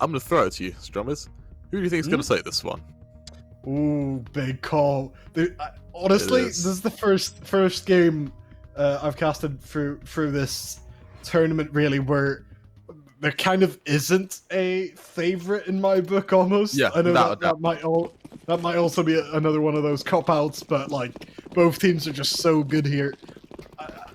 I'm going to throw it to you, Strummers. Who do you think is going to take this one? Ooh, big call. Honestly, this is the first game I've casted through this tournament, really, where there kind of isn't a favorite in my book, almost. Yeah, I know that might also be another one of those cop-outs, but like both teams are just so good here.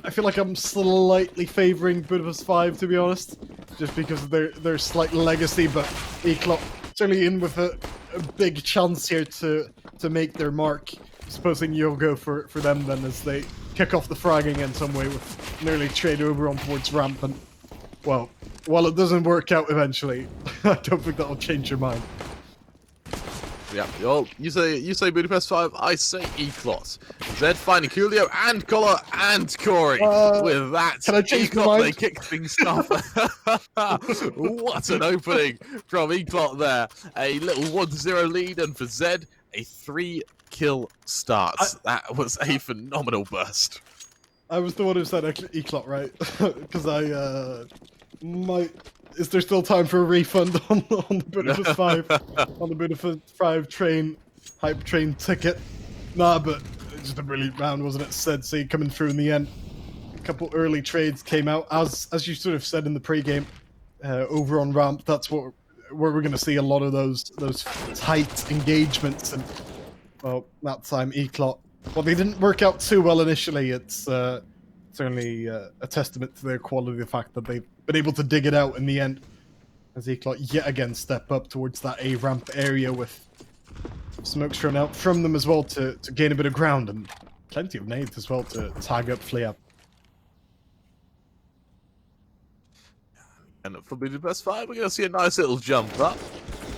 I feel like I'm slightly favoring Budapest Five, to be honest, just because of their slight legacy, but ECLOT certainly in with a big chance here to make their mark. Supposing you'll go for them then, as they kick off the fragging in some way with nearly trade over on towards ramp, and well, while it doesn't work out eventually, I don't think that'll change your mind. Yeah, well, you say Budapest 5, I say ECLOT. Zed finding Coolio and Collar and Corey. With that, can I change my mind? They kick things off. What an opening from ECLOT there. A little 1-0 lead, and for Zed, a 3-kill start. That was a phenomenal burst. I was the one who said ECLOT, right? Because I might... Is there still time for a refund on the Budapest 5? On the Budapest 5 train, hype train ticket? Nah, but it's just a brilliant round, wasn't it? CEE coming through in the end. A couple early trades came out, as you sort of said in the pre-game, over on ramp. That's where we're going to see a lot of those tight engagements. And well, that time ECLOT, well, they didn't work out too well initially. It's certainly a testament to their quality, the fact that they've been able to dig it out in the end, as ECLOT yet again step up towards that A ramp area with smokes thrown out from them as well to gain a bit of ground, and plenty of nades as well to tag up Flea. And for Budapest 5, we're going to see a nice little jump up.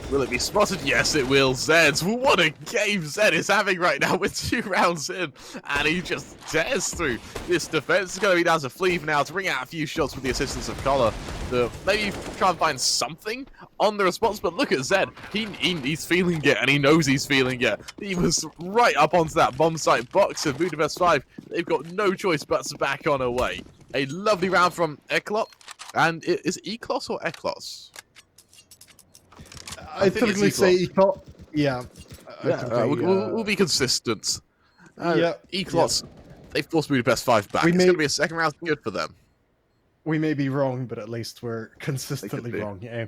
Will it be spotted? Yes, it will. Zed, what a game Zed is having right now with 2 rounds in. And he just tears through this defense. It's going to be down to Fleeve now to bring out a few shots with the assistance of Collar to maybe try and find something on the response. But look at Zed. He's feeling it, and he knows he's feeling it. He was right up onto that bomb site box of Budapest 5. They've got no choice but to back on away. A lovely round from ECLOT. And is it ECLOT or ECLOT? I typically say ECLOT. Yeah. We'll be consistent. Yeah. ECLOT, they forced Budapest 5 back. It's going to be a second round good for them. We may be wrong, but at least we're consistently wrong. Yeah.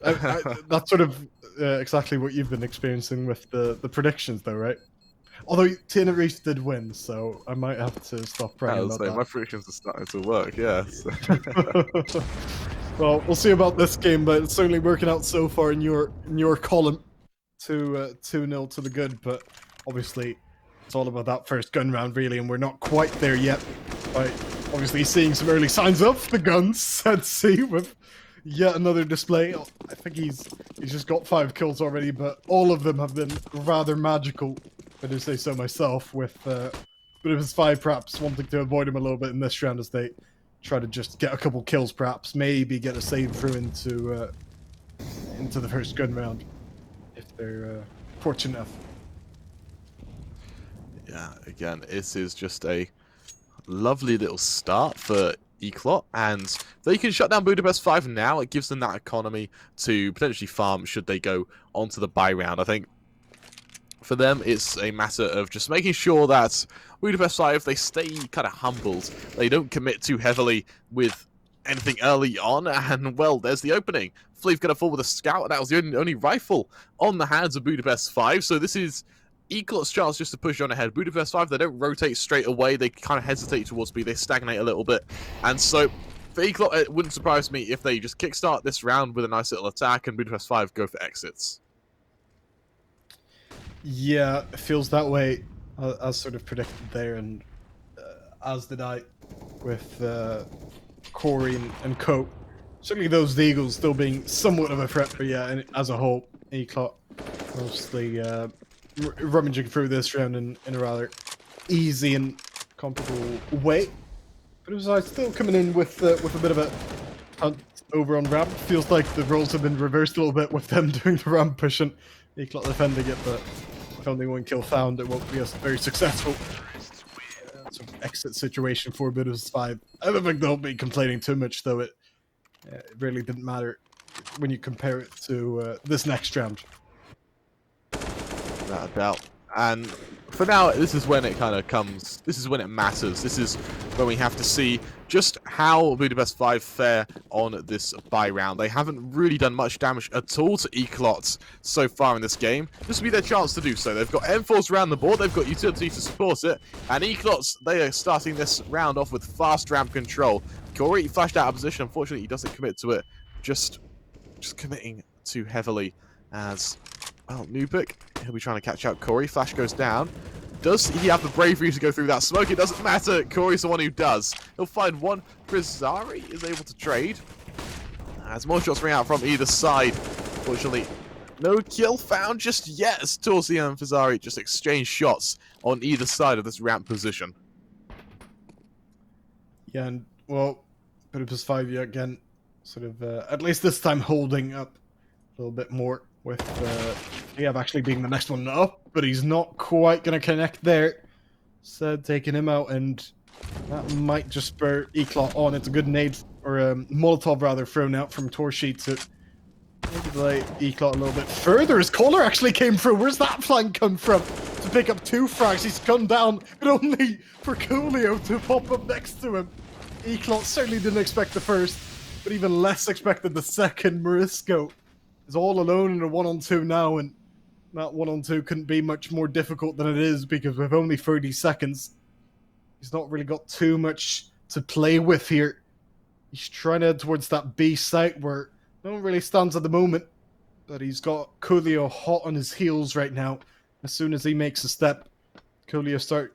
That's sort of exactly what you've been experiencing with the predictions, though, right? Although Tina Reese did win, so I might have to stop praying about that. My predictions are starting to work, yeah. Well, we'll see about this game, but it's certainly working out so far in your column. 2-0 to the good, but obviously it's all about that first gun round, really, and we're not quite there yet. Right, obviously seeing some early signs of the guns, CEE, with yet another display. I think he's just got 5 kills already, but all of them have been rather magical, if I do say so myself, with Budapest 5 perhaps wanting to avoid him a little bit in this round as they try to just get a couple kills, perhaps, maybe get a save through into the first gun round, if they're fortunate enough. Yeah, again, this is just a lovely little start for ECLOT, and they can shut down Budapest 5 now. It gives them that economy to potentially farm should they go onto the buy round. I think for them, it's a matter of just making sure that Budapest 5, they stay kind of humbled. They don't commit too heavily with anything early on, and, well, there's the opening. Fleeve going to fall with a scout, and that was the only rifle on the hands of Budapest 5, so this is ECLOT's chance just to push on ahead. Budapest 5, they don't rotate straight away. They kind of hesitate towards B. They stagnate a little bit, and so for ECLOT, it wouldn't surprise me if they just kickstart this round with a nice little attack, and Budapest 5 go for exits. Yeah, it feels that way, as sort of predicted there, and as did I with Corey and Co. Certainly those Eagles still being somewhat of a threat, but yeah, and as a whole, ECLOT mostly rummaging through this round in a rather easy and comfortable way. But it was still coming in with a bit of a hunt over on ramp. Feels like the roles have been reversed a little bit with them doing the ramp pushing, ECLOT defending it, but with only 1 kill found, it won't be a very successful sort of exit situation for Budapest 5. I don't think they'll be complaining too much, though. It really didn't matter when you compare it to this next round. Without a doubt. And for now, this is when it kind of comes. This is when it matters. This is when we have to see just how Budapest Five fare on this bye round. They haven't really done much damage at all to ECLOT so far in this game. This will be their chance to do so. They've got M4s around the board. They've got utility to support it. And ECLOT, they are starting this round off with fast ramp control. Corey flashed out of position. Unfortunately, he doesn't commit to it. Just committing too heavily as... Well, Nubik, he'll be trying to catch out Corey. Flash goes down. Does he have the bravery to go through that smoke? It doesn't matter. Corey's the one who does. He'll find one. Brizari is able to trade. As more shots ring out from either side. Fortunately, no kill found just yet as Torsi and Fazari just exchange shots on either side of this ramp position. Yeah, and, well, Budapest Five, yeah, again, sort of, at least this time holding up a little bit more. With Diab actually being the next one up, but he's not quite going to connect there. So taking him out, and that might just spur ECLOT on. It's a good nade, or Molotov rather, thrown out from Torshi to maybe delay ECLOT a little bit further. As Kohler actually came through. Where's that flank come from? To pick up 2 frags, he's come down, but only for Coolio to pop up next to him. ECLOT certainly didn't expect the first, but even less expected the second. Morisco is all alone in a 1-on-2 now, and that 1-on-2 couldn't be much more difficult than it is, because with only 30 seconds, he's not really got too much to play with here. He's trying to head towards that B site where no one really stands at the moment, but he's got Coolio hot on his heels right now. As soon as he makes a step, Coolio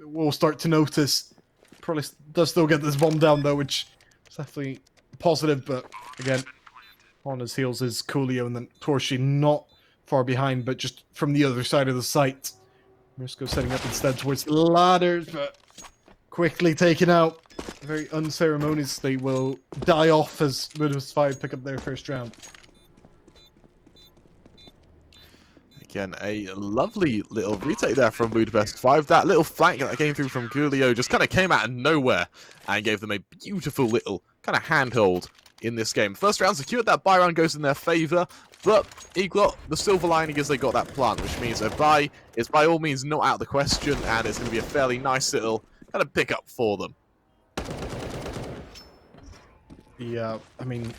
will start to notice. Probably does still get this bomb down though, which is definitely positive, but again, on his heels is Coolio, and then Torshi not far behind, but just from the other side of the site. Morisco setting up instead towards the ladders, but quickly taken out. Very unceremoniously will die off as Budapest Five pick up their first round. Again, a lovely little retake there from Budapest Five. That little flank that came through from Coolio just kind of came out of nowhere and gave them a beautiful little kind of handhold in this game. First round secured, that buy round goes in their favour, but ECLOT, the silver lining is they got that plant, which means a buy is by all means not out of the question, and it's going to be a fairly nice little kind of pick up for them. Yeah, I mean,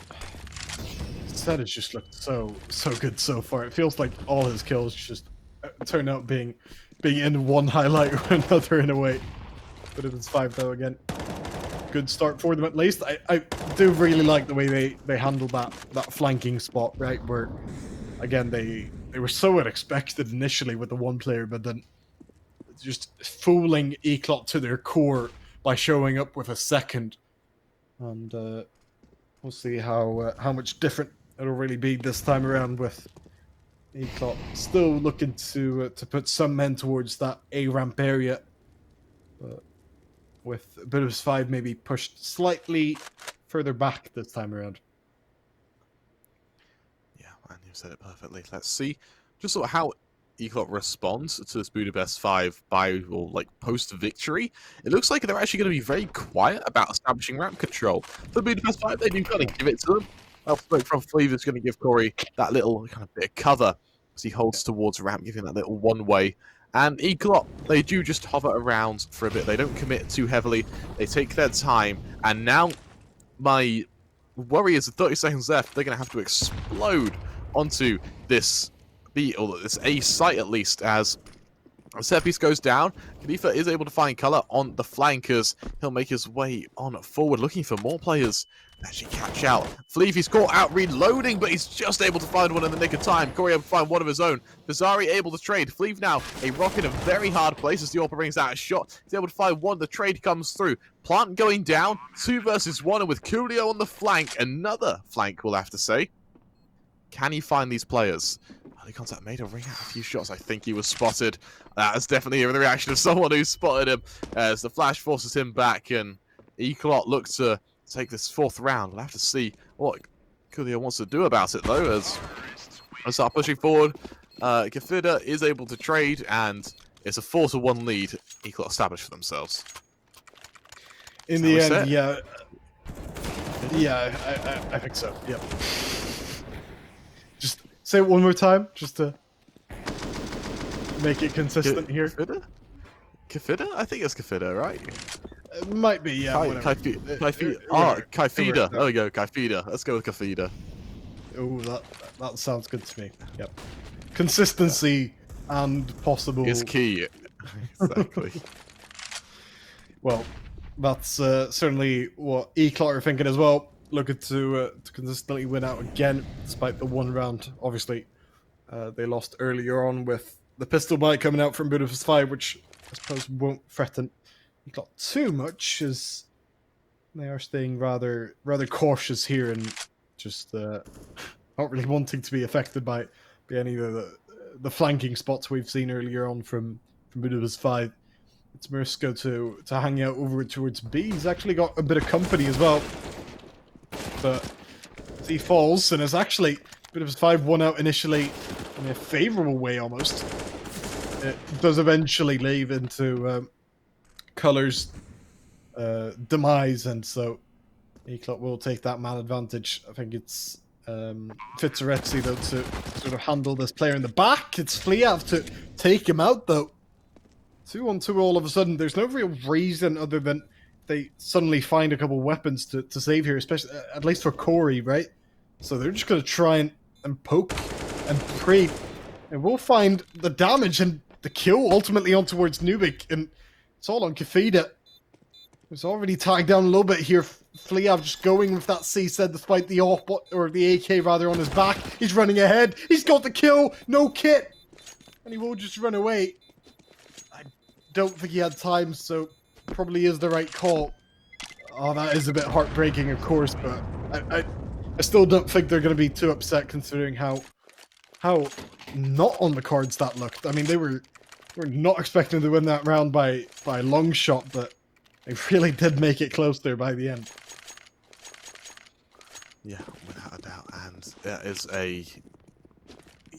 Set has just looked so good so far. It feels like all his kills just turn out being in one highlight or another in a way. But it was 5 though again. Good start for them at least. I do really like the way they handled that flanking spot, right? Where again they were so unexpected initially with the one player, but then just fooling ECLOT to their core by showing up with a second. And we'll see how much different it'll really be this time around, with ECLOT still looking to put some men towards that A ramp area, but with Budapest Five maybe pushed slightly further back this time around. Yeah, and you said it perfectly. Let's see just sort of how ECLOT responds to this Budapest Five or like post-victory. It looks like they're actually going to be very quiet about establishing ramp control. For Budapest Five, they do kind of give it to them. Well, smoke from Fleeve is going to give Corey that little kind of bit of cover as he holds towards ramp, giving that little one-way. And ECLOT, they do just hover around for a bit. They don't commit too heavily. They take their time. And now, my worry is with 30 seconds left, they're going to have to explode onto this B, or this A site at least, as a set piece goes down. Khalifa is able to find color on the flankers. He'll make his way on forward, looking for more players to actually catch out. Fleeve, he's caught out reloading, but he's just able to find one in the nick of time. Corey able to find one of his own. Bizarri able to trade. Fleeve now a rock in a very hard place as the AWP brings out a shot. He's able to find one. The trade comes through. Plant going down. 2 versus 1, and with Coolio on the flank, another flank, we'll have to say. Can he find these players? Early contact made a ring out a few shots. I think he was spotted. That is definitely the reaction of someone who spotted him as the flash forces him back, and ECLOT looks to take this 4th round. We'll have to see what Coolio wants to do about it, though, as I start pushing forward. Kafida is able to trade, and it's a 4-1 lead ECLOT established for themselves. In the end, yeah. Yeah, I think so, yep. Just say it one more time, just to make it consistent here. Kafida? Kafida? I think it's Kafida, right? It might be, yeah. Whatever. Kaifida. There we go, Kaifida. Let's go with Kafida. Oh, that sounds good to me. Yep. Consistency and possible Is key. Exactly. Well, that's certainly what ECLOT are thinking as well. Looking to consistently win out again, despite the one round. Obviously, they lost earlier on with the pistol bite coming out from Budapest Five, which I suppose won't threaten ECLOT too much, as they are staying rather cautious here and just not really wanting to be affected by any of the flanking spots we've seen earlier on from Budapest Five. It's Mursko to hang out over towards B. He's actually got a bit of company as well. But he falls, and it's actually Budapest Five won out initially in a favourable way almost. It does eventually leave into Colour's demise, and so ECLOT will take that man advantage. I think it's Fitzarezzi though to sort of handle this player in the back. It's Fliav to take him out though. 2-on-2 all of a sudden. There's no real reason other than they suddenly find a couple weapons to save here, especially at least for Corey, right? So they're just going to try and poke and pray, and we'll find the damage and the kill ultimately on towards Nubik, and it's all on Kafida. He's already tagged down a little bit here. Fliav just going with that CZ despite the or the AK rather on his back. He's running ahead. He's got the kill. No kit, and he will just run away. I don't think he had time, so probably is the right call. Oh, that is a bit heartbreaking, of course, but I still don't think they're going to be too upset considering how not on the cards that looked. I mean, they were not expecting to win that round by a long shot, but they really did make it close there by the end. Yeah, without a doubt, and that is a...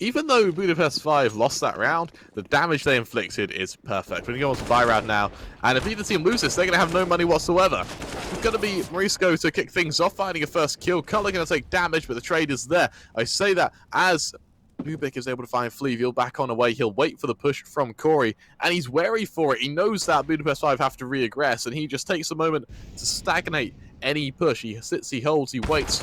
Even though Budapest 5 lost that round, the damage they inflicted is perfect. We're going to go on to buy round now, and if either team loses, they're going to have no money whatsoever. It's going to be Morisco to kick things off, finding a first kill. Cutler going to take damage, but the trade is there. I say that as Nubik is able to find Fleeville back on away. He'll wait for the push from Corey, and he's wary for it. He knows that Budapest 5 have to reaggress, and he just takes a moment to stagnate any push. He sits, he holds, he waits.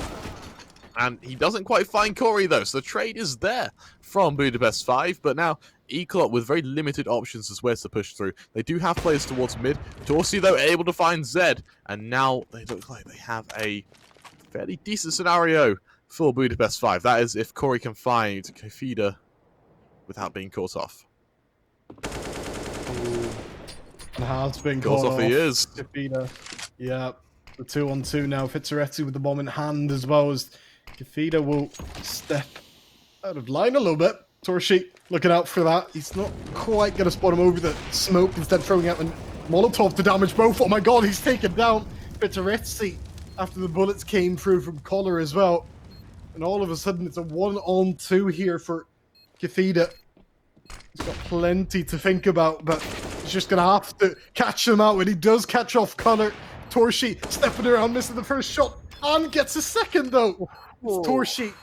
And he doesn't quite find Corey, though, so the trade is there from Budapest 5. But now, ECLOT with very limited options as where to push through. They do have players towards mid. Torsi, though, able to find Zed. And now they look like they have a fairly decent scenario for Budapest 5. That is if Corey can find Kafida without being caught off. And has been caught caught off. He is. Kafida. Yeah, the 2-on-2 now. Fitzarezzi with the bomb in hand as well as Kafida will step out of line a little bit. Torshi looking out for that. He's not quite going to spot him over the smoke, instead throwing out a Molotov to damage both. Oh my god, he's taken down Fitzarezzi after the bullets came through from Collar as well. And all of a sudden it's a 1-on-2 here for Kafida. He's got plenty to think about, but he's just going to have to catch him out when he does catch off Collar. Torshi stepping around, missing the first shot, and gets a second though. It's Torshi.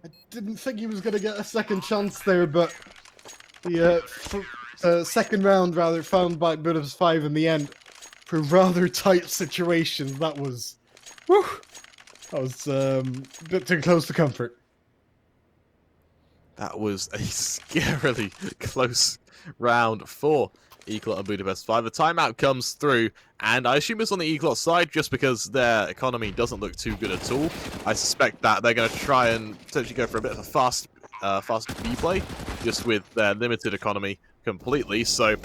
I didn't think he was going to get a second chance there, but the second round rather found by Budapest 5 in the end for rather tight situations. That was, whew, that was a bit too close to comfort. That was a scarily close round for ECLOT and Budapest 5. The timeout comes through, and I assume it's on the ECLOT side just because their economy doesn't look too good at all. I suspect that they're going to try and potentially go for a bit of a fast B play, just with their limited economy completely. So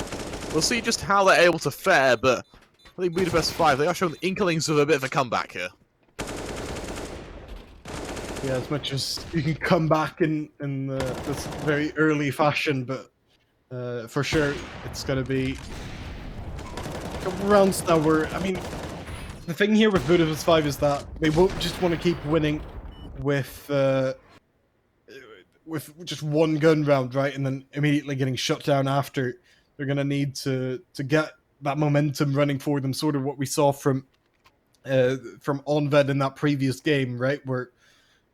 we'll see just how they're able to fare, but I think Budapest 5, they are showing inklings of a bit of a comeback here. Yeah, as much as you can come back in this very early fashion, but for sure, it's going to be a couple rounds now where, I mean, the thing here with Budapest 5 is that they won't just want to keep winning with just one gun round, right? And then immediately getting shut down after. They're going to need to get that momentum running for them, sort of what we saw from Onved in that previous game, right? Where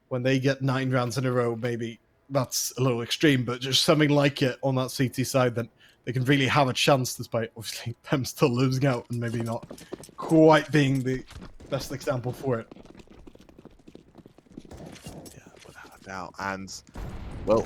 when they get 9 rounds in a row, maybe that's a little extreme, but just something like it on that CT side, then they can really have a chance, despite obviously them still losing out and maybe not quite being the best example for it. Yeah, without a doubt. And, well,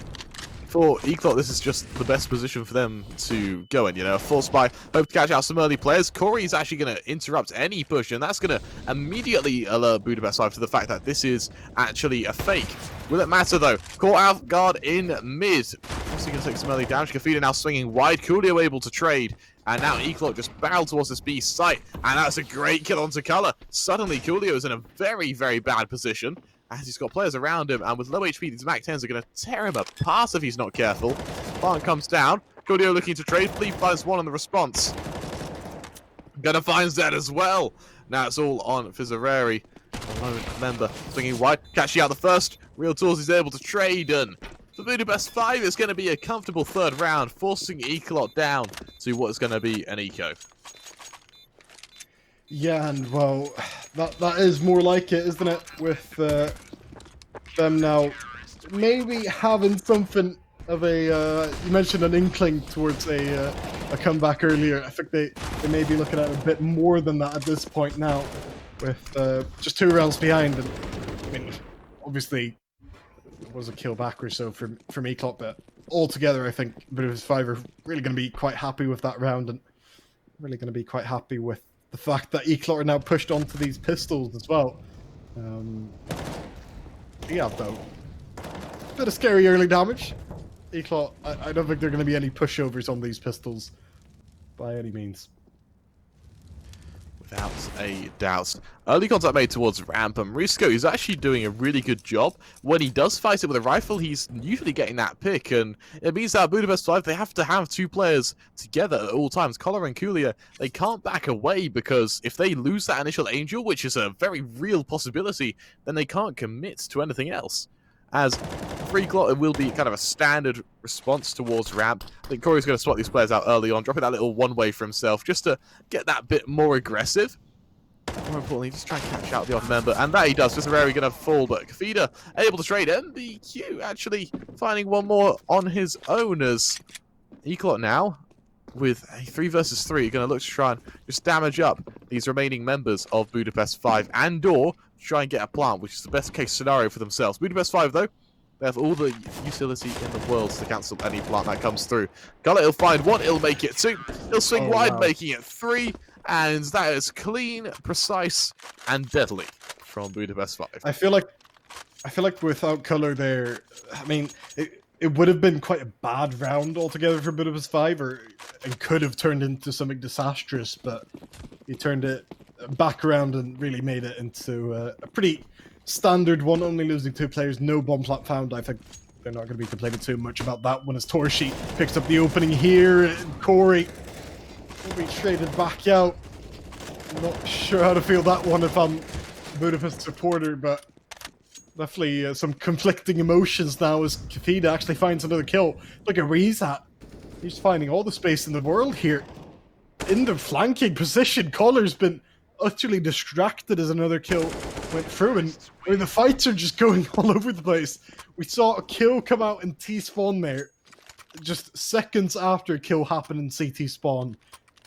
for ECLOT, this is just the best position for them to go in. You know, forced by hope to catch out some early players. Corey is actually going to interrupt any push, and that's going to immediately alert Budapest Five to the fact that this is actually a fake. Will it matter, though? Caught out guard in mid. Also going to take some early damage. Kafida now swinging wide. Coolio able to trade. And now ECLOT just barreled towards this B site. And that's a great kill onto Color. Suddenly, Coolio is in a very, very bad position, as he's got players around him, and with low HP, these Mac 10s are going to tear him apart if he's not careful. Barn comes down. Coolio looking to trade. Flea finds one on the response. Gonna find Zed as well. Now it's all on Fizzareri. Lone member swinging wide. Catching out the first. Real Tools is able to trade, and for Budapest 5, it's going to be a comfortable third round, forcing ECLOT down to what is going to be an eco. Yeah, and well, that is more like it, isn't it? With them now maybe having something of a, you mentioned an inkling towards a comeback earlier. I think they may be looking at a bit more than that at this point now, with just 2 rounds behind. And I mean, obviously, it was a kill back or so from ECLOT, but altogether, I think Budapest Five are really going to be quite happy with that round, and really going to be quite happy with the fact that ECLOT are now pushed onto these pistols as well. Yeah, though. Bit of scary early damage. ECLOT, I don't think there are going to be any pushovers on these pistols by any means. Without a doubt. Early contact made towards ramp, and Risco is actually doing a really good job. When he does fight it with a rifle, he's usually getting that pick, and it means that Budapest 5, they have to have 2 players together at all times. Collar and Kulia, they can't back away, because if they lose that initial Angel, which is a very real possibility, then they can't commit to anything else. As for ECLOT, it will be kind of a standard response towards ramp. I think Corey's going to swap these players out early on, dropping that little one-way for himself, just to get that bit more aggressive. More importantly, just try and catch out the off member, and that he does. Fizzareri going to fall, but Kafida able to trade. MBQ actually finding one more on his own, as ECLOT now, with a 3 versus 3, going to look to try and just damage up these remaining members of Budapest 5 and/or try and get a plant, which is the best case scenario for themselves. Budapest 5, though, they have all the utility in the world to cancel any plant that comes through. Gullet, he'll find 1, he'll make it 2, he'll swing wide, wow. making it 3, and that is clean, precise, and deadly from Budapest 5. I feel like without color there, I mean, it would have been quite a bad round altogether for Budapest 5, and could have turned into something disastrous, but he turned it back around and really made it into a pretty standard one, only losing 2 players, no bomb plant found. I think they're not going to be complaining too much about that one, as Torshi picks up the opening here, and Corey will be traded back out. I'm not sure how to feel that one if I'm a Budapest supporter, but definitely some conflicting emotions now as Kafida actually finds another kill. Look at where he's at. He's finding all the space in the world here. In the flanking position, Collar's been utterly distracted as another kill went through, and I mean, the fights are just going all over the place. We saw a kill come out in T-spawn there, just seconds after a kill happened in CT spawn.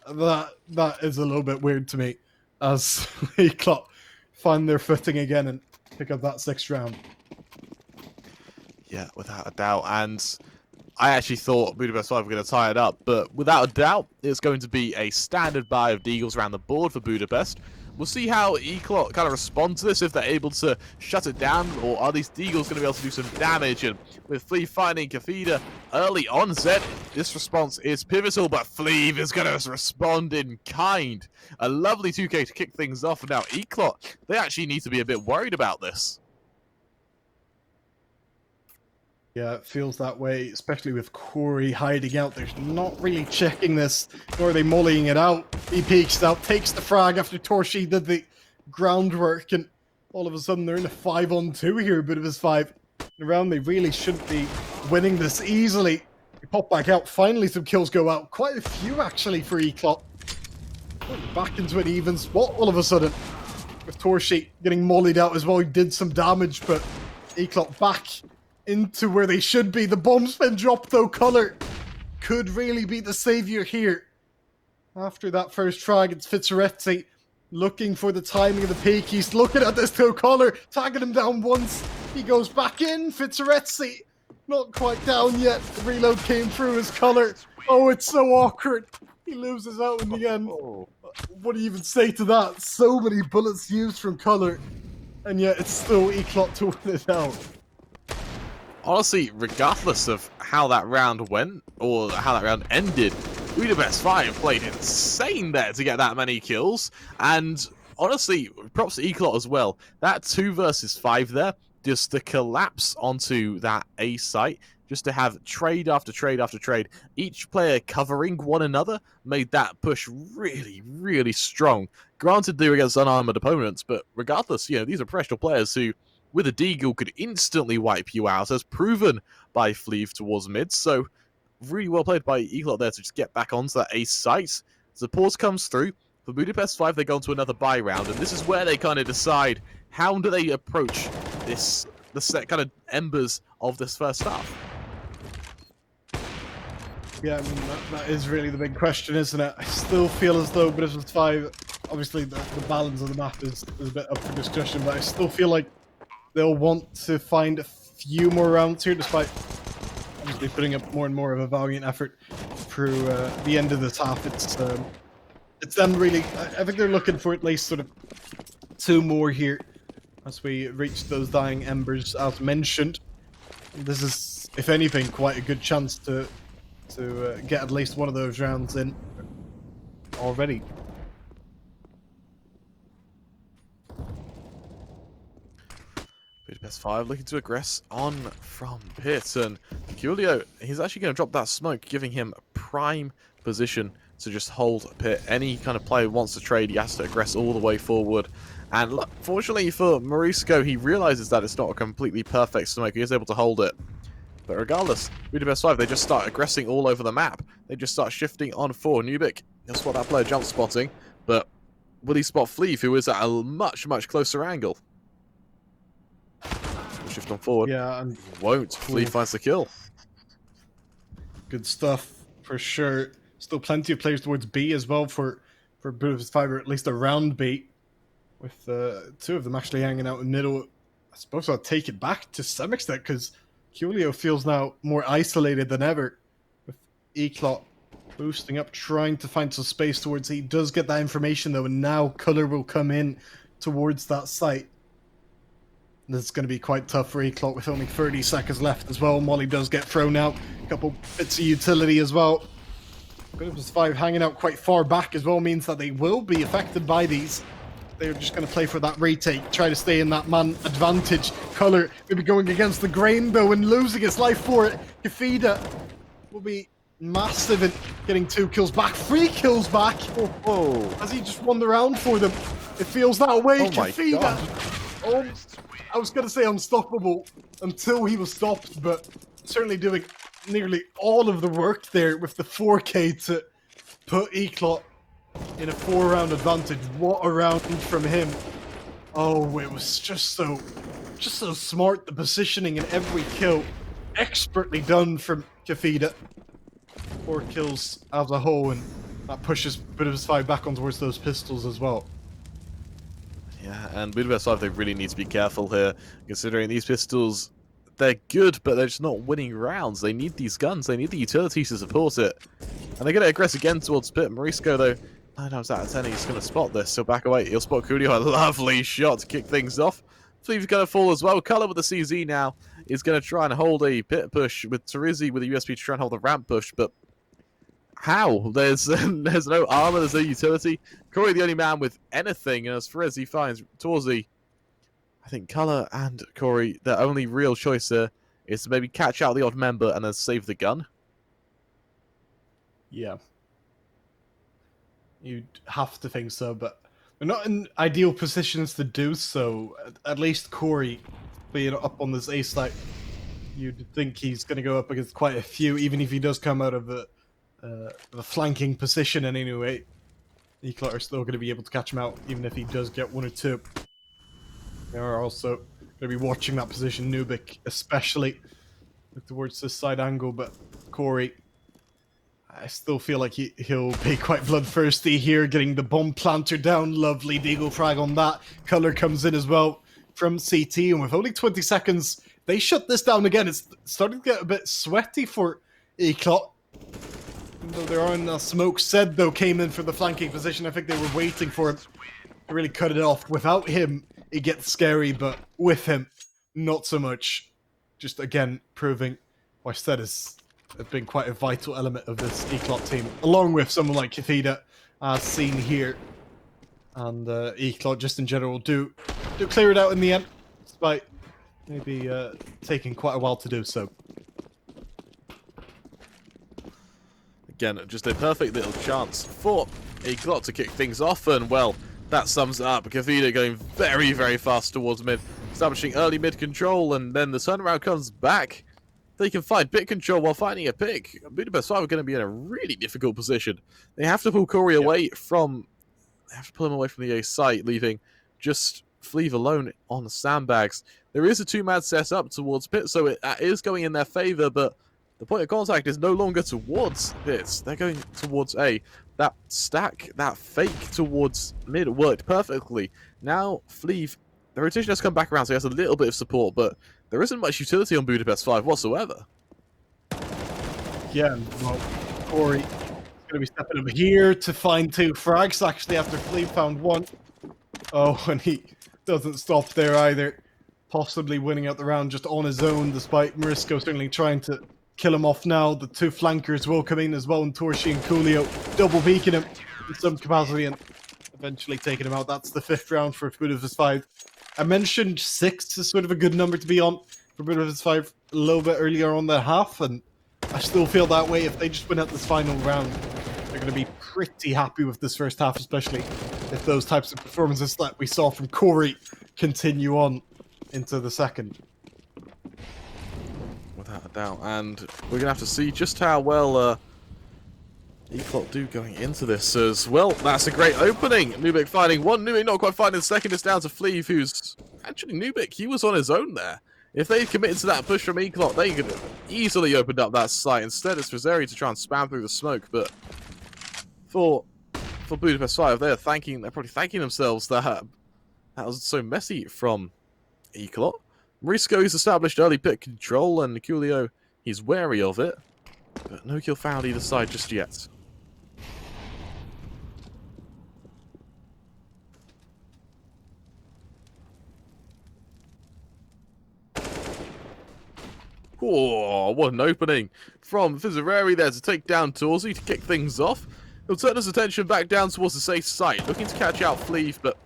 That is a little bit weird to me, as ECLOT find their footing again and pick up that 6th round. Yeah, without a doubt, and I actually thought Budapest 5 were going to tie it up, but without a doubt, it's going to be a standard buy of Deagles around the board for Budapest. We'll see how ECLOT kind of respond to this, if they're able to shut it down, or are these Deagles going to be able to do some damage. And with Flea finding Kafida early on Zed, this response is pivotal, but Fleeve is going to respond in kind. A lovely 2K to kick things off, and now ECLOT, they actually need to be a bit worried about this. Yeah, it feels that way, especially with Corey hiding out. There's not really checking this, nor are they mollying it out. He peeks out, takes the frag after Torshi did the groundwork, and all of a sudden they're in a 5-on-2 here, Budapest 5. Around, they really should be winning this easily. They pop back out, finally some kills go out. Quite a few actually for ECLOT. Back into an even spot all of a sudden. With Torshi getting mollied out as well, he did some damage, but ECLOT back into where they should be. The bomb's been dropped though. Color could really be the savior here. After that first frag, it's Fitzarezzi looking for the timing of the peak. He's looking at this though. Color tagging him down once. He goes back in. Fitzarezzi not quite down yet. The reload came through his Color. Oh, it's so awkward. He loses out in the end. What do you even say to that? So many bullets used from Color, and yet it's still ECLOT to win it out. Honestly, regardless of how that round went, or how that round ended, Budapest Five played insane there to get that many kills, and honestly, props to ECLOT as well. That 2 versus 5 there, just to collapse onto that A site, just to have trade after trade after trade, each player covering one another, made that push really, really strong. Granted, they were against unarmored opponents, but regardless, you know, these are professional players who, with a deagle, could instantly wipe you out, as proven by Fleeve towards mid. So, really well played by ECLOT there to just get back onto that ace site. The pause comes through. For Budapest 5, they go into another buy round, and this is where they kind of decide how do they approach this, the set kind of embers of this first half. Yeah, I mean, that is really the big question, isn't it? I still feel as though Budapest 5, obviously the balance of the map is a bit up for discussion, but I still feel like they'll want to find a few more rounds here, despite obviously putting up more and more of a valiant effort through the end of this half. It's them really. I think they're looking for at least sort of 2 more here as we reach those dying embers, as mentioned. This is, if anything, quite a good chance to get at least one of those rounds in already. Budapest 5 looking to aggress on from pit, and Julio, he's actually going to drop that smoke, giving him a prime position to just hold pit. Any kind of player who wants to trade, he has to aggress all the way forward. And look, fortunately for Morisco, he realizes that it's not a completely perfect smoke. He is able to hold it. But regardless, Budapest 5, they just start aggressing all over the map. They just start shifting on 4. Nubik, he'll spot that player jump spotting, but will he spot Fleeve, who is at a much, much closer angle? Shift on forward. Yeah, and Won't. Fleeve finds the kill. Good stuff for sure. Still plenty of players towards B as well for Budapest 5, or at least around B, with 2 of them actually hanging out in the middle. I suppose I'll take it back to some extent, because Julio feels now more isolated than ever, with ECLOT boosting up, trying to find some space towards. He does get that information though, and now Color will come in towards that site. This is going to be quite tough for ECLOT with only 30 seconds left as well. Molly does get thrown out. A couple bits of utility as well. Budapest 5 hanging out quite far back as well means that they will be affected by these. They're just going to play for that retake, try to stay in that man advantage. Color maybe going against the grain though and losing his life for it. Kafida will be massive in getting 2 kills back, 3 kills back. Oh, has he just won the round for them? It feels that way. Oh my God. Oh, I was going to say unstoppable until he was stopped, but certainly doing nearly all of the work there with the 4K to put ECLOT in a 4-round advantage. What a round from him. Oh, it was just so smart. The positioning in every kill, expertly done from Kafida. 4 kills as a whole, and that pushes Budapest 5 back on towards those pistols as well. Yeah, and Budapest 5, they really need to be careful here, considering these pistols, they're good, but they're just not winning rounds. They need these guns, they need the utilities to support it. And they're going to aggress again towards pit. Morisco, though, 9 times out of 10, he's going to spot this, so back away. He'll spot Julio, a lovely shot to kick things off. Fleeve's going to fall as well. Color with the CZ now is going to try and hold a pit push with Terizzi with a USP to try and hold the ramp push, but how? There's no armor, there's no utility. Corey the only man with anything, and as Ferezzi finds Torzi, I think Color and Corey, their only real choice here is to maybe catch out the odd member and then save the gun. Yeah. You'd have to think so, but they're not in ideal positions to do so. At least Corey being up on this ace site, you'd think he's going to go up against quite a few, even if he does come out of a flanking position in any way. ECLOT are still going to be able to catch him out, even if he does get 1 or 2. They are also going Gonna be watching that position. Nubik, especially look towards this side angle, but Corey, I still feel like he'll be quite bloodthirsty here, getting the bomb planter down. Lovely deagle frag on that. Color comes in as well from CT, and with only 20 seconds, they shut this down again. It's starting to get a bit sweaty for ECLOT. Though there are no smoke. Said though came in for the flanking position. I think they were waiting for him to really cut it off. Without him, it gets scary, but with him, not so much. Just again proving why Stead has been quite a vital element of this ECLOT team, along with someone like Kafida, as seen here. And ECLOT just in general do clear it out in the end, despite maybe taking quite a while to do so. Again, just a perfect little chance for ECLOT to kick things off, and well, that sums it up. Kavita going very, very fast towards mid, establishing early mid control, and then the turnaround comes back. They can find pit control while finding a pick. Budapest Five are going to be in a really difficult position. They have to pull Corey away from... They have to pull him away from the A site, leaving just Fleeve alone on the sandbags. There is a two-man set up towards pit, so it is going in their favor, but the point of contact is no longer towards pit. They're going towards A. That stack, that fake towards mid worked perfectly. Now, Fleeve, the rotation has come back around, so he has a little bit of support, but there isn't much utility on Budapest 5 whatsoever. Yeah, well, Corey going to be stepping over here to find two frags, actually, after Fleeve found one. Oh, and he doesn't stop there either. Possibly winning out the round just on his own, despite Marisco certainly trying to kill him off now. The two flankers will come in as well, and Torshi and Coolio double beaking him in some capacity and eventually taking him out. That's the 5th round for Budapest 5. I mentioned 6 is sort of a good number to be on for Budapest 5 a little bit earlier on the half, and I still feel that way. If they just win out this final round, they're going to be pretty happy with this first half, especially if those types of performances that we saw from Corey continue on into the second. Without a doubt, and we're going to have to see just how well ECLOT do going into this as well. That's a great opening. Nubik finding one, Nubik not quite finding the second. It's down to Fleeve, who's... Actually, Nubik, he was on his own there. If they committed to that push from ECLOT, they could have easily opened up that site. Instead, it's Frizeri to try and spam through the smoke, but for Budapest 5, they're probably thanking themselves that was so messy from ECLOT. Marisco's established early pit control, and Niculio, he's wary of it, but no kill found either side just yet. Oh, what an opening from Fizareri there to take down Torsi to kick things off. He'll turn his attention back down towards the safe site, looking to catch out Fleeve, but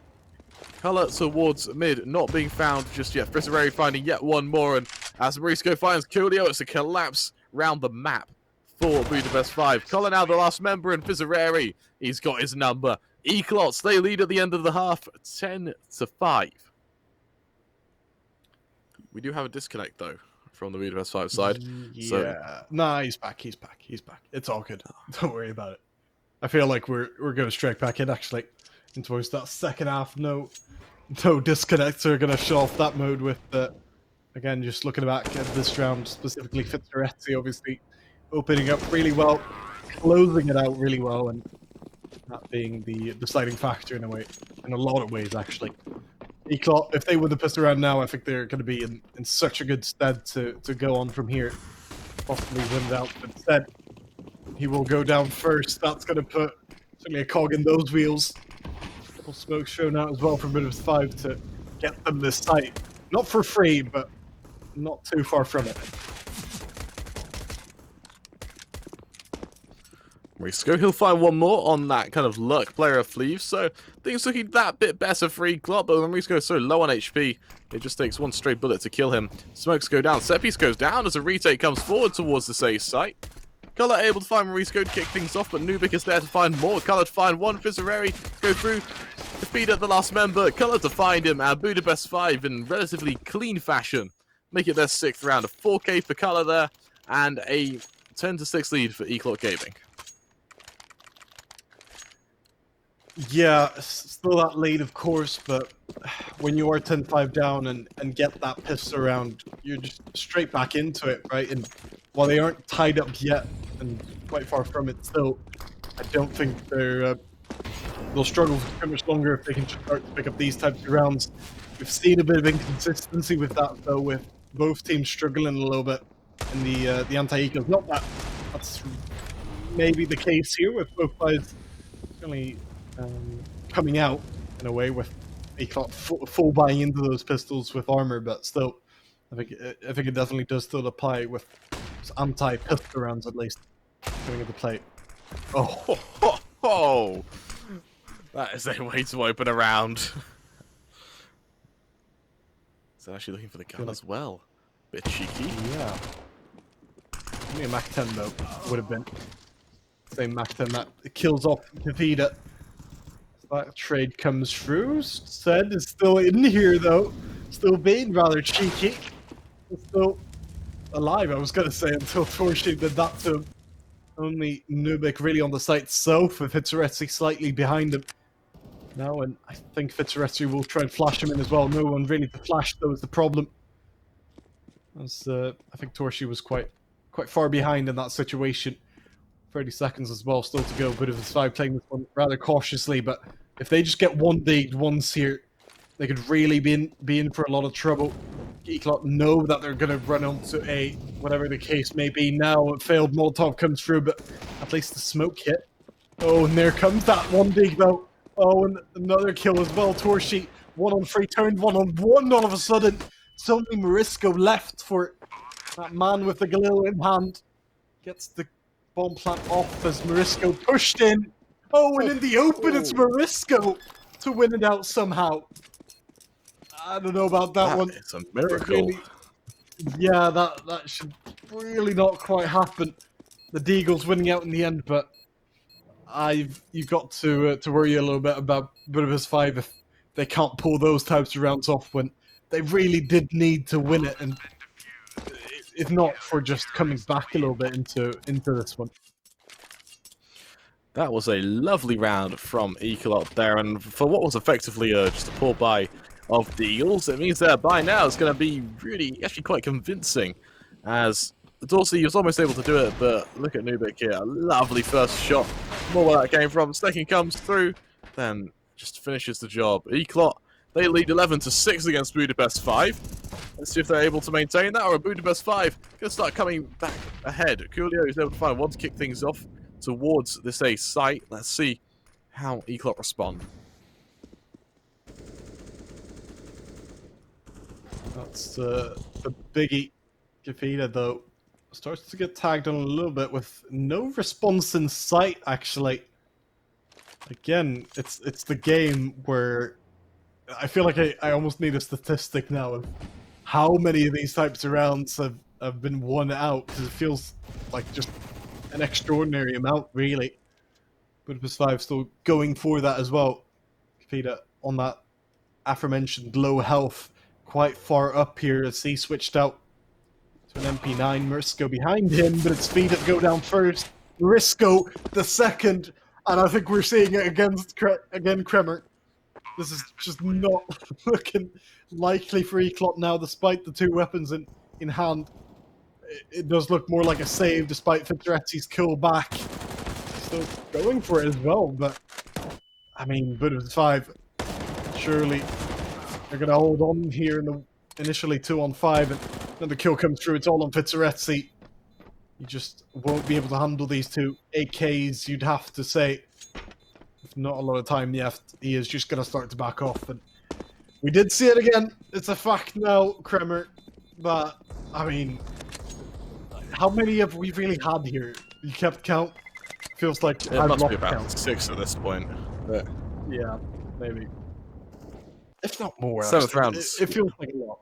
Color towards mid, not being found just yet. Frizareri finding yet one more, and as Marisco finds Coolio, it's a collapse round the map for Budapest 5. Color now the last member, and Frizareri, he's got his number. ECLOT, they lead at the end of the half, 10-5. We do have a disconnect, though, from the Budapest 5 side. Yeah. So... Nah, he's back. It's all good. Don't worry about it. I feel like we're going straight back in, actually, towards that second half. No disconnects are going to show off that mode with, again, just looking back at this round, specifically Fizareri, obviously, opening up really well, closing it out really well, and that being the deciding factor in a lot of ways, actually. ECLOT, if they win the pistol round now, I think they're going to be in such a good stead to go on from here, possibly win it out. But instead, he will go down first. That's going to put certainly a cog in those wheels. Full smoke shown out as well from Budapest 5 to get them this site. Not for free, but not too far from it. Marisco, he'll find one more on that kind of luck player of Fleeve, so things looking that bit better for ECLOT, but when Marisco is so low on HP, it just takes one straight bullet to kill him. Smokes go down, Seppies goes down as a retake comes forward towards the safe site. Color able to find Marisco to kick things off, but Nubik is there to find more. Color to find one, Fizareri go through, defeat at the last member, Color to find him, and Budapest 5 in relatively clean fashion make it their 6th round. A 4K for Color there, and a 10-6 lead for ECLOT Gaming. Yeah, still that lead, of course, but when you are 10-5 down and get that pistol round, you're just straight back into it, right? And while they aren't tied up yet, and quite far from it still, I don't think they'll struggle for too much longer if they can just start to pick up these types of rounds. We've seen a bit of inconsistency with that, though, with both teams struggling a little bit in the anti-ecos. Not that that's maybe the case here, with both sides certainly coming out in a way with ECLOT full buying into those pistols with armor, but still, I think it definitely does still apply with anti-pistol rounds at least coming into play. Oh, that is a way to open a round. So actually looking for the gun as well. Bit cheeky. Yeah. Only a Mac 10 though would have been. Same Mac 10 that kills off Kavita. That trade comes through. Said is still in here though. Still being rather cheeky. Still alive, I was gonna say, until Torshi did that to him. Only Nubik really on the site south, with Hitsureti slightly behind him. Now, and I think Hitsureti will try and flash him in as well. No one really to flash though is the problem. As I think Torshi was quite far behind in that situation. 30 seconds as well, still to go. Budapest Five playing this one rather cautiously, but if they just get one dig once here, they could really be in for a lot of trouble. ECLOT know that they're going to run onto A, whatever the case may be. Now a failed Molotov comes through, but at least the smoke hit. Oh, and there comes that one dig though. Oh, and another kill as well. Torshi, 1 on 3, turned 1 on 1 all of a sudden. It's only Morisco left for that man with the Galil in hand. Gets the bomb plant off as Morisco pushed in. Oh, and in the open, it's Morisco to win it out somehow. I don't know about that one. It's a miracle. Really, yeah, that should really not quite happen. The Deagle's winning out in the end, but you've got to worry a little bit about Budapest Five if they can't pull those types of rounds off when they really did need to win it, and if not for just coming back a little bit into this one. That was a lovely round from ECLOT there, and for what was effectively just a poor buy of the Eagles, it means their buy now is going to be really, actually quite convincing, as Dorsey was almost able to do it, but look at Nubik here, a lovely first shot, more where that came from, second comes through, then just finishes the job. ECLOT, they lead 11-6 against Budapest 5. Let's see if they're able to maintain that, or Budapest 5 going to start coming back ahead. Coolio is able to find one to kick things off towards this A site. Let's see how ECLOT respond. That's the biggie. Kavita, though, starts to get tagged on a little bit with no response in sight, actually. Again, it's the game where I feel like I almost need a statistic now of how many of these types of rounds have been won out, because it feels like just an extraordinary amount, really. Budapest 5 still going for that as well. Kavita on that aforementioned low health, quite far up here as he switched out to an MP9. Morisco behind him, but it's Speed that go down first. Morisco the second, and I think we're seeing it against again Kremer. This is just not looking likely for ECLOT now, despite the two weapons in hand. It does look more like a save, despite Fittereti's kill back. Still going for it as well, but I mean, Budapest 5, surely they're going to hold on here in the initially 2 on 5, and then the kill comes through. It's all on Fittereti. You just won't be able to handle these two AKs, you'd have to say. If not a lot of time left, he is just going to start to back off. And we did see it again. It's a fact now, Kremer. But, I mean, how many have we really had here? You kept count? Feels like it must be about count. 6 at this point. But... yeah, maybe. If not more. 7th round. It feels like a lot.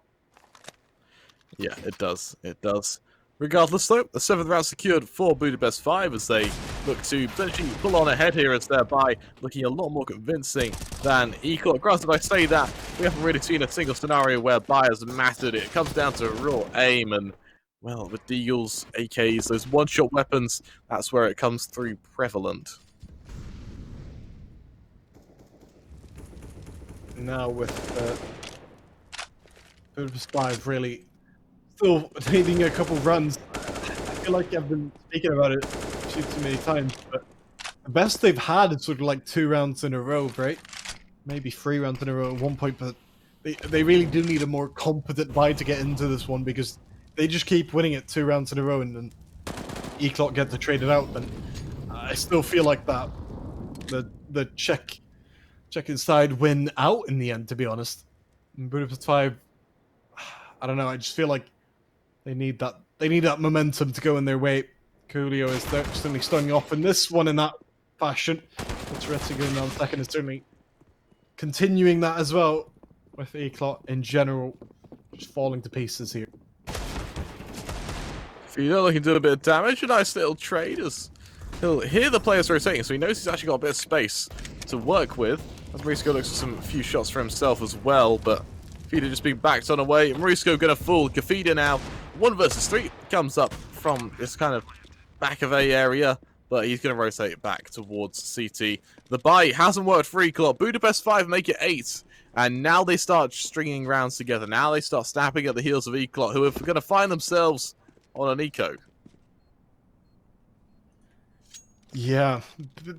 Yeah, it does. It does. Regardless, though, the 7th round secured for Budapest 5 as they look to potentially pull on ahead here, as thereby looking a lot more convincing than ECLOT. Granted, I say that, we haven't really seen a single scenario where buyers mattered. It comes down to raw aim, and, well, with Deagles, AKs, those one-shot weapons, that's where it comes through prevalent. now with Budapest Five really still needing a couple runs. I feel like I've been speaking about it too many times, but the best they've had is sort of like 2 rounds in a row, right? Maybe 3 rounds in a row at one point, but they really do need a more competent buy to get into this one because they just keep winning it 2 rounds in a row and then ECLOT get to trade it out. And I still feel like that the Czech inside win out in the end, to be honest. And Budapest Five, I don't know. I just feel like they need that momentum to go in their way. Coolio is certainly starting off in this one in that fashion. Interesting going down second is certainly continuing that as well, with ECLOT in general just falling to pieces here. Fido looking to do a bit of damage. A nice little trade as he'll hear the players rotating, so he knows he's actually got a bit of space to work with. As Mauricio looks for some few shots for himself as well, but Fido just being backed on away. Mauricio gonna fool Kafida now. 1 versus 3 comes up from this kind of back of A area, but he's going to rotate back towards CT. The buy hasn't worked for ECLOT. Budapest 5 make it 8, and now they start stringing rounds together. Now they start snapping at the heels of ECLOT, who are going to find themselves on an eco. Yeah,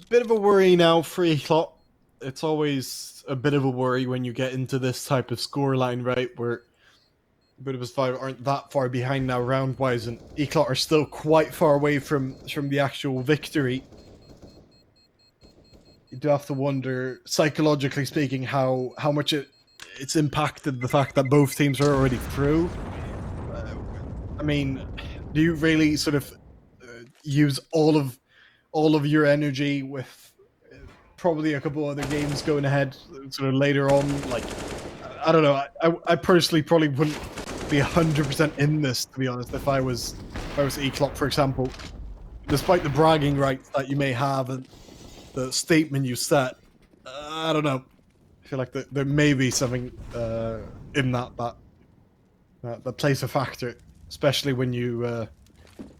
bit of a worry now for ECLOT. It's always a bit of a worry when you get into this type of scoreline, right, where Budapest 5 aren't that far behind now round-wise, and ECLOT are still quite far away from the actual victory. You do have to wonder, psychologically speaking, how much it's impacted the fact that both teams are already through. I mean, do you really sort of use all of your energy with probably a couple other games going ahead sort of later on? Like, I don't know. I personally probably wouldn't be 100% in this, to be honest, if I was ECLOT, for example. Despite the bragging rights that you may have and the statement you set, I don't know. I feel like there may be something in that plays a factor, especially when you're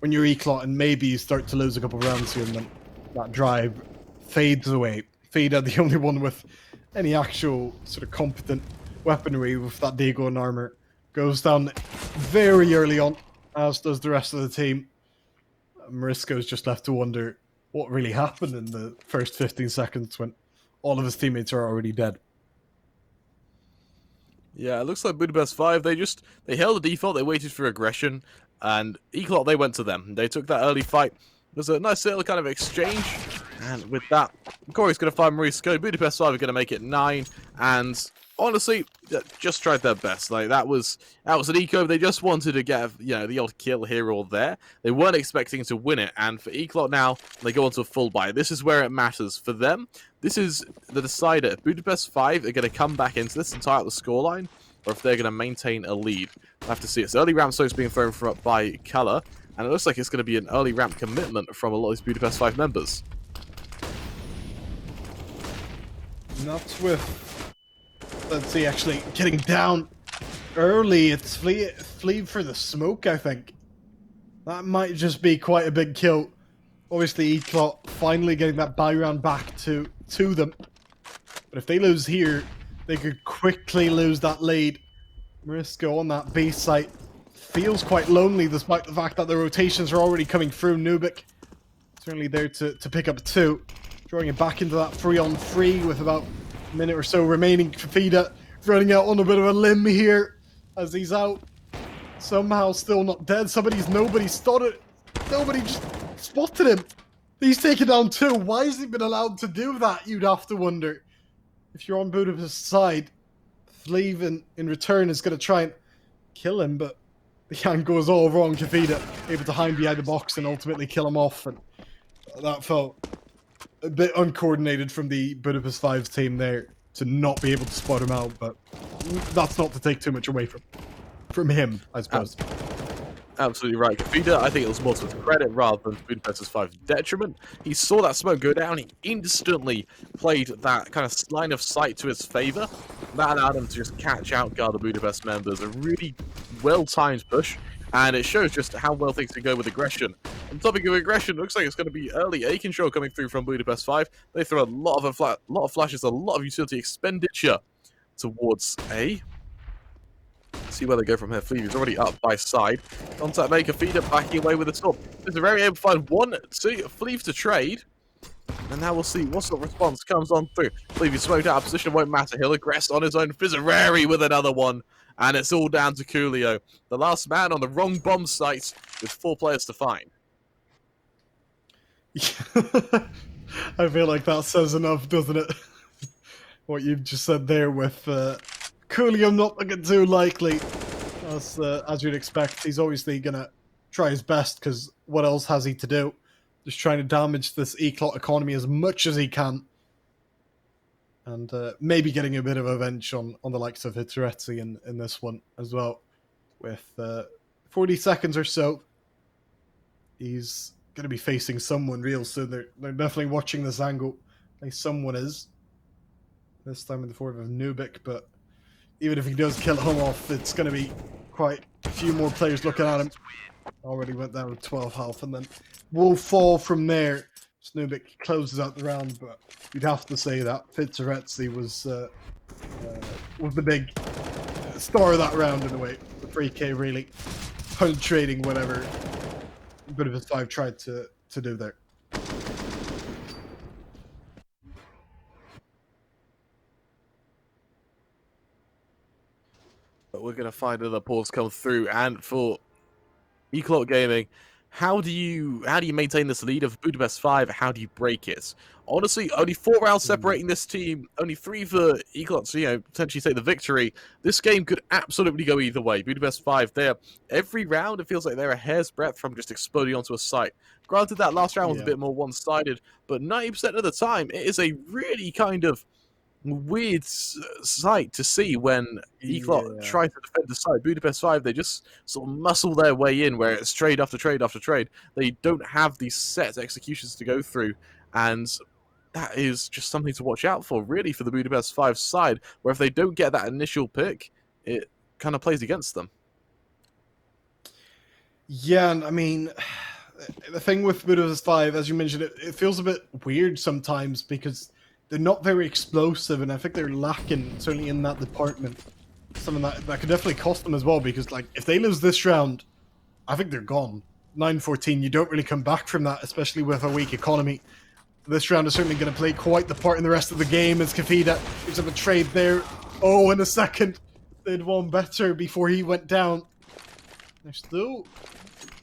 ECLOT and maybe you start to lose a couple of rounds here and then that drive fades away. Fida, the only one with any actual sort of competent weaponry with that Dagon armor, goes down very early on, as does the rest of the team. Maurisko's just left to wonder what really happened in the first 15 seconds when all of his teammates are already dead. Yeah, it looks like Budapest 5, they held the default, they waited for aggression, and ECLOT, they went to them. They took that early fight. It was a nice little kind of exchange, and with that, Corey's going to find Mauricio. Budapest 5 are going to make it 9, and honestly, just tried their best. Like that was an eco. They just wanted to get the odd kill here or there. They weren't expecting to win it. And for ECLOT now, they go on to a full buy. This is where it matters for them. This is the decider. If Budapest 5 are going to come back into this and tie out the scoreline, or if they're going to maintain a lead. We'll have to see. It's early ramp soaks being thrown by Color, and it looks like it's going to be an early ramp commitment from a lot of these Budapest 5 members. Not with. Let's see, actually getting down early. It's flee for the smoke, I think. That might just be quite a big kill. Obviously, ECLOT finally getting that buy round back to them. But if they lose here, they could quickly lose that lead. Mauricio on that B site feels quite lonely, despite the fact that the rotations are already coming through. Nubik certainly there to pick up 2. Drawing it back into that 3-on-3 with about minute or so remaining. Fafida running out on a bit of a limb here as he's out. Somehow still not dead. Nobody spotted him. He's taken down 2. Why has he been allowed to do that? You'd have to wonder. If you're on Budapest's side, Fleeve in return is going to try and kill him, but the angle goes all wrong. Kafida able to hide behind the box and ultimately kill him off, and that felt a bit uncoordinated from the Budapest 5 team there to not be able to spot him out, but that's not to take too much away from him, I suppose. Absolutely right. Kafida, I think it was more to his credit rather than Budapest 5's detriment. He saw that smoke go down, he instantly played that kind of line of sight to his favor. That allowed him to just catch out guard the Budapest members. A really well-timed push, and it shows just how well things can go with aggression. On topic of aggression, looks like it's going to be early A control coming through from Budapest 5. They throw a lot of flashes, a lot of utility expenditure towards A. See where they go from here. Fleeve is already up by side. Contact maker, feeder backing away with the top. This is very able to find 1, 2, Fleeve to trade. And now we'll see what sort of response comes on through. Fleeve is smoked out of position, won't matter. He'll aggress on his own. Fizzarari with another one. And it's all down to Coolio. The last man on the wrong bomb site with 4 players to find. I feel like that says enough, doesn't it? What you've just said there with Coolio not looking too likely. As you'd expect, he's obviously going to try his best, because what else has he to do? Just trying to damage this ECLOT economy as much as he can. And maybe getting a bit of revenge on the likes of Hitaretsi in this one as well. With 40 seconds or so, he's going to be facing someone real soon. They're definitely watching this angle. Like someone is. This time in the form of Nubik, but even if he does kill him off, it's going to be quite a few more players looking at him. Already went down with 12 health, and then will fall from there. Nubik closes out the round, but you'd have to say that Fitzarezzi was the big star of that round in a way. The 3K really penetrating whatever Budapest Five tried to do there. But we're going to find another pause come through, and for ECLOT Gaming, how do you maintain this lead of Budapest Five? How do you break it? Honestly, only 4 rounds separating this team, only 3 for ECLOT to potentially take the victory. This game could absolutely go either way. Budapest Five, every round it feels like they're a hair's breadth from just exploding onto a site. Granted, that last round was a bit more one-sided, but 90% of the time it is a really kind of weird sight to see when ECLOT try to defend the side. Budapest Five, they just sort of muscle their way in, where it's trade after trade after trade. They don't have these set executions to go through, and that is just something to watch out for, really, for the Budapest Five side, where if they don't get that initial pick, it kind of plays against them. Yeah, and I mean, the thing with Budapest Five, as you mentioned, it feels a bit weird sometimes, because they're not very explosive, and I think they're lacking, certainly in that department, something that could definitely cost them as well, because like if they lose this round, I think they're gone. 9-14, you don't really come back from that, especially with a weak economy. This round is certainly going to play quite the part in the rest of the game, as Kafida gives up a trade there. Oh, in a second, they'd won better before he went down. There's still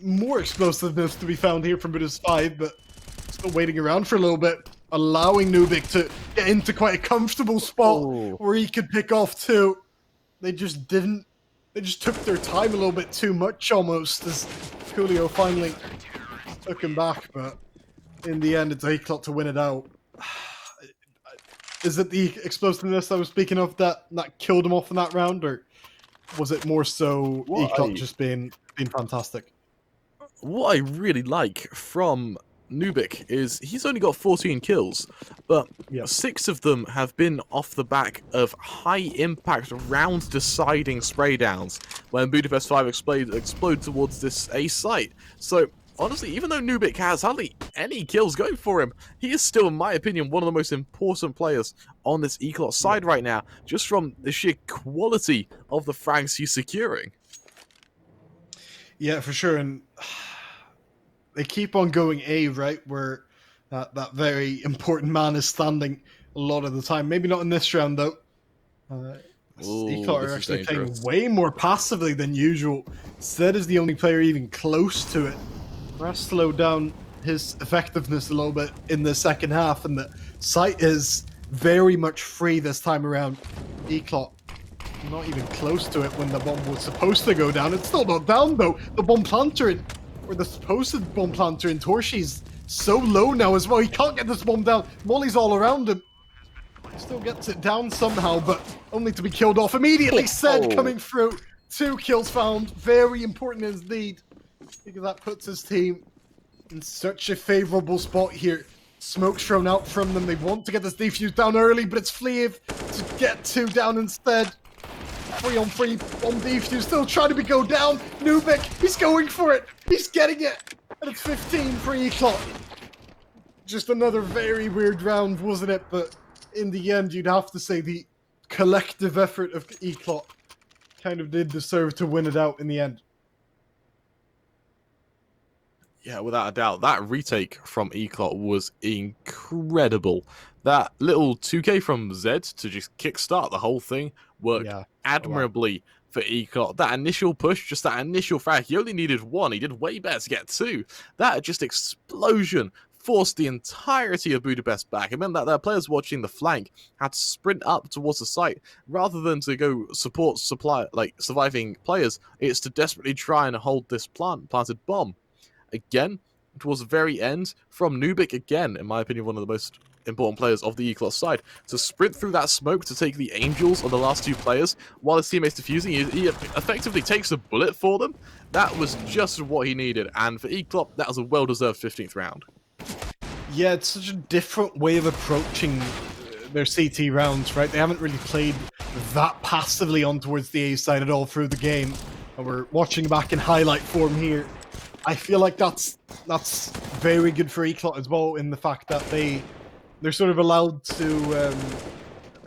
more explosiveness to be found here from Budapest Five, but still waiting around for a little bit, allowing Nubik to get into quite a comfortable spot where he could pick off 2. They just didn't. They just took their time a little bit too much, almost, as Coolio finally took him back, but in the end, it's ECLOT to win it out. Is it the explosiveness I was speaking of that killed him off in that round, or was it more so ECLOT just being fantastic? What I really like from Nubik is he's only got 14 kills, but 6 of them have been off the back of high-impact, round-deciding spray downs when Budapest Five explode towards this A site. So, honestly, even though Nubik has hardly any kills going for him, he is still, in my opinion, one of the most important players on this ECLOT side right now, just from the sheer quality of the frags he's securing. Yeah, for sure, and they keep on going A, right, where that very important man is standing a lot of the time. Maybe not in this round, though. ECLOT are actually playing way more passively than usual. Zed is the only player even close to it. Has slowed down his effectiveness a little bit in the second half, and the site is very much free this time around. ECLOT not even close to it when the bomb was supposed to go down. It's still not down, though. The bomb planter, or the supposed bomb planter in Torshi's so low now as well. He can't get this bomb down. Molly's all around him. Still gets it down somehow, but only to be killed off immediately. Zed coming through. 2 kills found. Very important indeed, because that puts his team in such a favorable spot here. Smoke's thrown out from them. They want to get this defuse down early, but it's Fleev to get 2 down instead. 3-on-3 on defuse, still trying to go down. Nubik, he's going for it. He's getting it. And it's 15 for ECLOT. Just another very weird round, wasn't it? But in the end, you'd have to say the collective effort of ECLOT kind of did deserve to win it out in the end. Yeah, without a doubt. That retake from ECLOT was incredible. That little 2K from Zed to just kickstart the whole thing worked admirably for ECLOT. That initial push, just that initial frag, he only needed one. He did way better to get two. That just explosion forced the entirety of Budapest back. It meant that their players watching the flank had to sprint up towards the site rather than to go support surviving players. It's to desperately try and hold this planted bomb. Again, towards the very end, from Nubik again, in my opinion, one of the most important players of the ECLOT side, to sprint through that smoke to take the Angels on the last two players while his teammates defusing. He effectively takes a bullet for them. That was just what he needed, and for ECLOT, that was a well-deserved 15th round. Yeah, it's such a different way of approaching their CT rounds, right? They haven't really played that passively on towards the A side at all through the game, and we're watching back in highlight form here. I feel like that's very good for ECLOT as well, in the fact that they're sort of allowed to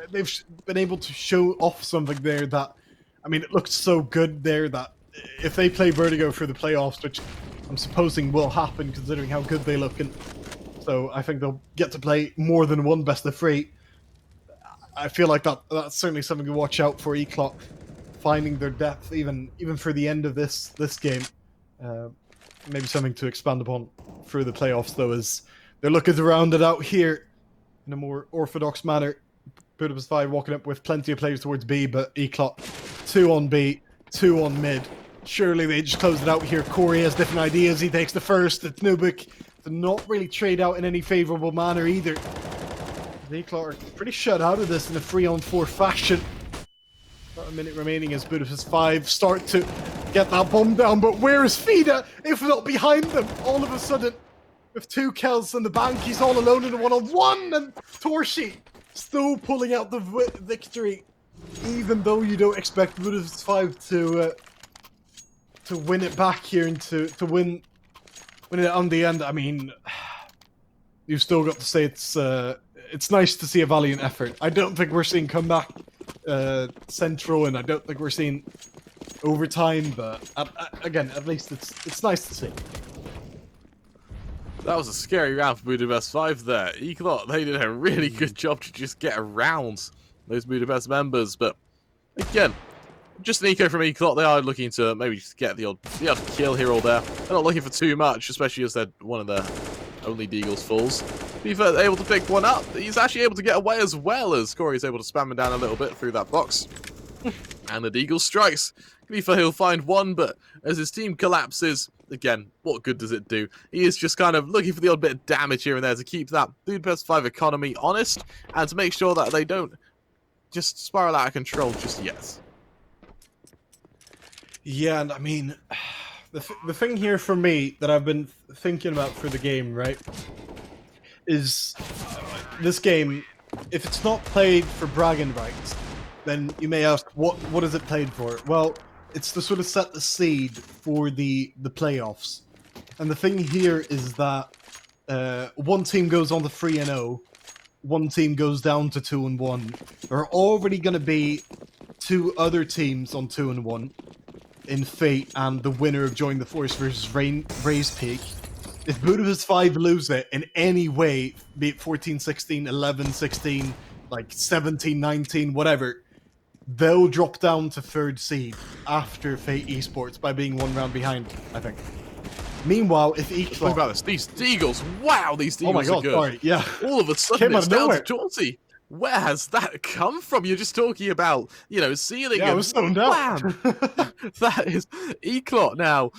they've been able to show off something there that, I mean, it looks so good there that if they play Vertigo for the playoffs, which I'm supposing will happen considering how good they look, and so I think they'll get to play more than one best of three. I feel like that's certainly something to watch out for ECLOT, finding their depth even for the end of this game. Maybe something to expand upon through the playoffs, though, is they're looking to round it out here in a more orthodox manner. Budapest Five walking up with plenty of players towards B, but ECLOT 2 on B, 2 on mid. Surely they just close it out here. Corey has different ideas. He takes the first. It's Nubik to not really trade out in any favourable manner either. ECLOT are pretty shut out of this in a 3-on-4 fashion. About a minute remaining as Budapest Five start to get that bomb down, but where is FIDA if not behind them? All of a sudden, with 2 kills in the bank, he's all alone in a 1-on-1, and Torshi still pulling out the victory, even though you don't expect Budapest Five to win it back here and to win it on the end. I mean, you've still got to say it's nice to see a valiant effort. I don't think we're seeing comeback central, and I don't think we're seeing overtime, but again, at least it's nice to see. That was a scary round for Budapest Five there. ECLOT, they did a really good job to just get around those Budapest members, but again, just an eco from ECLOT. They are looking to maybe just get the odd kill here or there. They're not looking for too much, especially as they're one of their only Deagles falls. Beaver able to pick one up. He's actually able to get away as well, as Corey's able to spam him down a little bit through that box. And the Deagle strikes. Beaver, he'll find one, but as his team collapses, again, what good does it do? He is just kind of looking for the odd bit of damage here and there to keep that Budapest 5 economy honest, and to make sure that they don't just spiral out of control just yet. Yeah, and I mean, the thing here for me that I've been thinking about for the game, right, is this game, if it's not played for bragging rights, then you may ask, what is it played for? Well, it's to sort of set the seed for the playoffs. And the thing here is that one team goes on to 3-0, one team goes down to 2-1. There are already going to be 2 other teams on 2-1 in Fate, and the winner of Join the Force versus Raise Peak. If Budapest 5 lose it in any way, be it 14-16, 11-16, like 17-19, whatever, they'll drop down to 3rd seed after Fate Esports by being 1 round behind, I think. Meanwhile, if ECLOT... Talk about this. These Deagles, wow, these Deagles oh my God, are good. Sorry, yeah. All of a sudden, Came it's out of down nowhere. to 20. Where has that come from? You're just talking about, you know, ceiling. Yeah, I was stoned out. That is ECLOT now,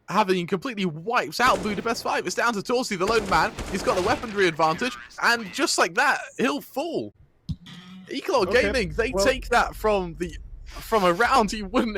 having completely wiped out Budapest 5. It's down to Torsi, the lone man. He's got the weaponry advantage, and just like that, he'll fall. ECLOT Okay, Gaming, they well- take that from a round you wouldn't